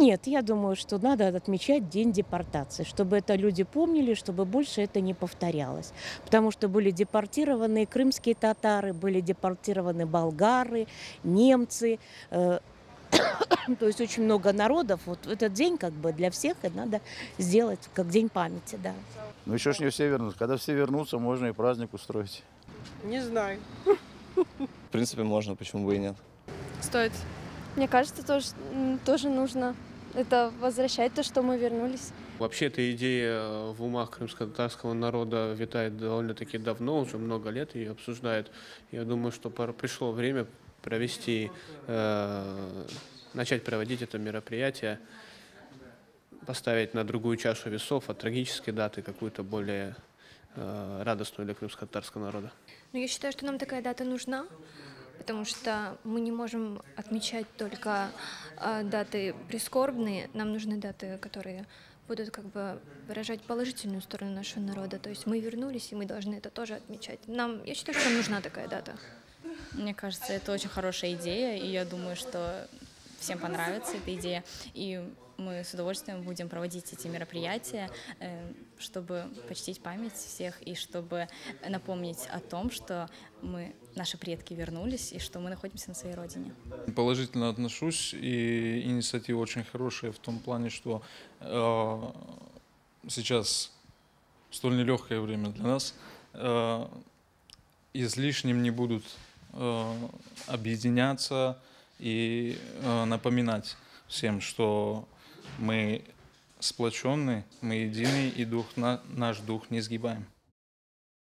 Нет, я думаю, что надо отмечать день депортации, чтобы это люди помнили, чтобы больше это не повторялось. Потому что были депортированы крымские татары, были депортированы болгары, немцы. э, То есть очень много народов. Вот в этот день как бы для всех это надо сделать как день памяти, да. Ну еще ж не все вернутся. Когда все вернутся, можно и праздник устроить. Не знаю. В принципе, можно, почему бы и нет. Стоит. Мне кажется, тоже нужно это возвращать, то, что мы вернулись. Вообще, эта идея в умах крымско-татарского народа витает довольно-таки давно, уже много лет ее обсуждают. Я думаю, что пришло время провести, начать проводить это мероприятие, поставить на другую чашу весов от трагической даты какую-то более радостную для крымско-татарского народа. Но я считаю, что нам такая дата нужна, потому что мы не можем отмечать только даты прискорбные, нам нужны даты, которые будут как бы выражать положительную сторону нашего народа. То есть мы вернулись, и мы должны это тоже отмечать. Я считаю, что нам нужна такая дата. Мне кажется, это очень хорошая идея, и я думаю, что всем понравится эта идея. И мы с удовольствием будем проводить эти мероприятия, чтобы почтить память всех и чтобы напомнить о том, что наши предки вернулись и что мы находимся на своей родине. Положительно отношусь, и инициатива очень хорошая в том плане, что сейчас столь нелегкое время для нас, излишним не будут объединяться и напоминать всем, что мы сплоченны, мы едины, и наш дух не сгибаем.